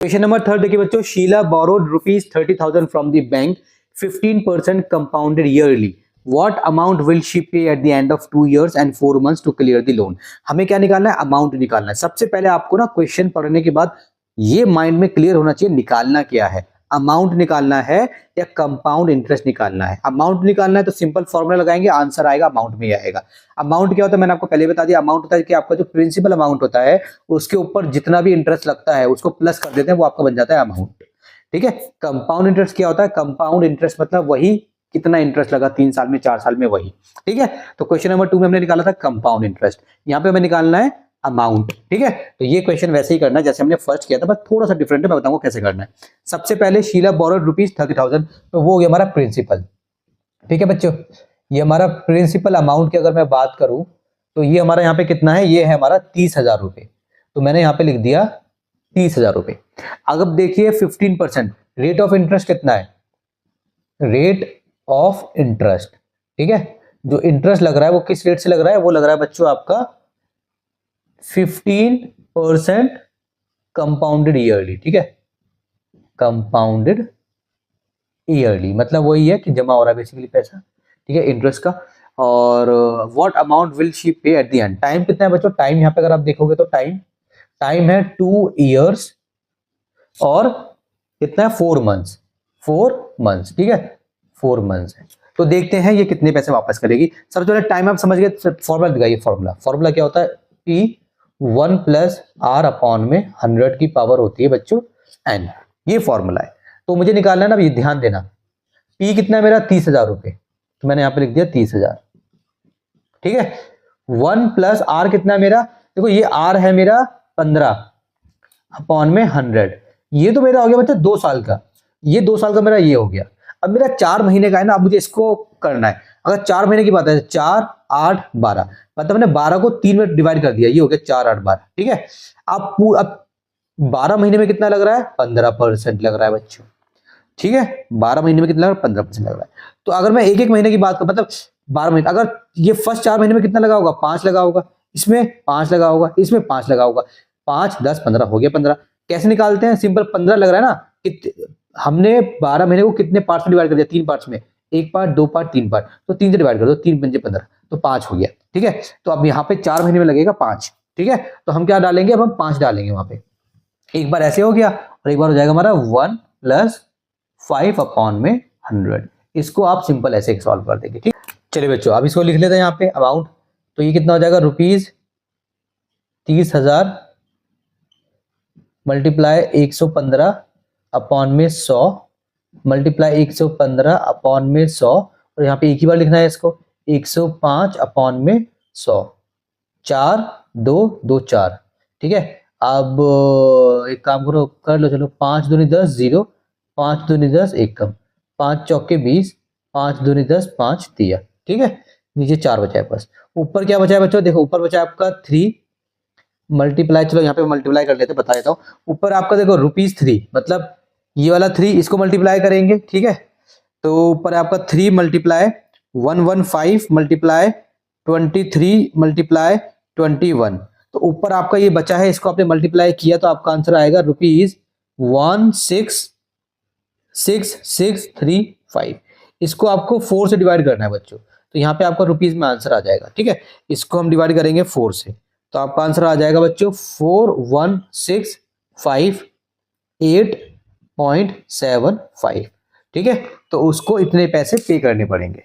Question number 3 देखिए बच्चों, Sheela borrowed ₹30,000 from the bank 15% compounded yearly, what amount will she pay at the end of 2 years and 4 months to clear the loan. हमें क्या निकालना है? Amount निकालना है। सबसे पहले आपको ना क्वेश्चन पढ़ने के बाद ये माइंड में क्लियर होना चाहिए निकालना क्या है, अमाउंट निकालना है या कंपाउंड इंटरेस्ट निकालना है। अमाउंट निकालना है तो सिंपल फॉर्मूला लगाएंगे, आंसर आएगा अमाउंट में ही आएगा। अमाउंट क्या होता है मैंने आपको पहले बता दिया। अमाउंट होता है कि आपका जो प्रिंसिपल अमाउंट होता है उसके ऊपर जितना भी इंटरेस्ट लगता है उसको प्लस कर देते हैं, वो आपका बन जाता है अमाउंट। ठीक है। कंपाउंड इंटरेस्ट क्या होता है? कंपाउंड इंटरेस्ट मतलब वही कितना इंटरेस्ट लगा 3 साल में 4 साल में, वही। ठीक है। तो क्वेश्चन नंबर 2 में हमने निकाला था कंपाउंड इंटरेस्ट, यहाँ पे हमें निकालना है अमाउंट। ठीक है। तो ये क्वेश्चन वैसे ही करना है जैसे हमने फर्स्ट किया था, बस थोड़ा सा डिफरेंट है, मैं बताऊंगा कैसे करना है। सबसे पहले शीला बोरोड ₹30,000, तो वो हो गया हमारा प्रिंसिपल। ठीक है बच्चों, ये हमारा प्रिंसिपल अमाउंट की अगर मैं बात करूं तो ये हमारा यहाँ पे कितना है? ये है हमारा 30,000 रुपए, तो मैंने यहाँ पे लिख दिया 30,000 रुपए। अगर देखिए 15% रेट ऑफ इंटरेस्ट कितना है? रेट ऑफ इंटरेस्ट, ठीक है, जो इंटरेस्ट लग रहा है वो किस रेट से लग रहा है? वो लग रहा है बच्चों आपका 15% कंपाउंडेड ईयरली। ठीक है, कंपाउंडेड ईयरली मतलब वही है कि जमा हो रहा है बेसिकली पैसा, ठीक है, इंटरेस्ट का। और what amount will she pay at the and. Time कितना है बच्चों? टाइम यहाँ पे अगर आप देखोगे तो टाइम है 2 years और कितना है? 4 months। 4 months, ठीक है, 4 months है। तो देखते हैं ये कितने पैसे वापस करेगी। सबसे पहले टाइम आप समझ गए, फॉर्मूला दिखाइए। फॉर्मूला क्या होता है? P 1 + R/100 की पावर होती है बच्चों n, ये फॉर्मूला है। तो मुझे निकालना है ना, ये ध्यान देना। P कितना है मेरा? 30,000 रुपए, तो मैंने यहाँ पे लिख दिया 30,000। ठीक है। 1 + R कितना है मेरा? देखो ये R है मेरा 15/100, ये तो मेरा हो गया बच्चा 2 साल का, ये 2 साल का मेरा ये हो गया। अब मेरा 4 महीने का है ना, अब मुझे इसको करना है। अगर 4 महीने की बात है 4, 8, 12, मतलब मैंने 12 को 3 में डिवाइड कर दिया, ये हो गया 4, 8, 12। ठीक है। अब 12 महीने में कितना लग रहा है? 15% लग रहा है बच्चों। ठीक है, 12 महीने में कितना लग रहा है? 15% लग रहा है। तो अगर मैं एक महीने की बात करूं, मतलब 12 महीने, अगर ये फर्स्ट 4 महीने में कितना लगा होगा? 5 लगा होगा, इसमें 5 लगा होगा, इसमें 5 लगा होगा, 5, 10, 15 हो गया 15। कैसे निकालते हैं? सिंपल, 15 लग रहा है ना, हमने 12 महीने को कितने पार्ट्स में डिवाइड कर दिया? 3 पार्ट्स में, 1 पार्ट, 2 पार्ट, 3 पार्ट, तो 3 से डिवाइड कर दो, 3 पंजे 15, तो 5 हो गया। ठीक है। तो अब यहाँ पे 4 महीने में लगेगा 5। ठीक है, तो हम क्या डालेंगे? अब हम 5 डालेंगे वहां पे। एक बार ऐसे हो गया और एक बार हो जाएगा हमारा 1 + 5/100। इसको आप सिंपल ऐसे सॉल्व कर देंगे। ठीक, चलिए बच्चों अब इसको लिख लेते हैं यहाँ पे अमाउंट। तो ये कितना हो जाएगा? ₹30,000 मल्टीप्लाई 115/100 मल्टीप्लाई 115/100, और यहाँ पे एक ही बार लिखना है इसको, 105/100, 4, 2, 2, 4। ठीक है। अब एक काम करो, कर लो, चलो, 5 दूनी 10, 0, 5 दूनी 10, 1 कम, 5 चौके 20, 5 दूनी 10, 5 दिया। ठीक है, नीचे 4 बचा है बस। ऊपर क्या बचा है बच्चों? देखो ऊपर बचा है आपका 3 मल्टीप्लाई, चलो यहाँ पे मल्टीप्लाई कर लेते, बता देता हूँ। ऊपर आपका देखो ₹3, मतलब ये वाला 3, इसको मल्टीप्लाई करेंगे। ठीक है, तो ऊपर आपका 3 मल्टीप्लाई 115 मल्टीप्लाई 23 मल्टीप्लाई 21, तो ऊपर आपका ये बचा है, इसको आपने मल्टीप्लाई किया तो आपका आंसर आएगा ₹166,635। इसको आपको 4 से डिवाइड करना है बच्चों, तो यहाँ पे आपका रुपीज में आंसर आ जाएगा। ठीक है, इसको हम डिवाइड करेंगे 4 से, तो आपका आंसर आ जाएगा बच्चों 41,658.75। ठीक है, तो उसको इतने पैसे पे करने पड़ेंगे।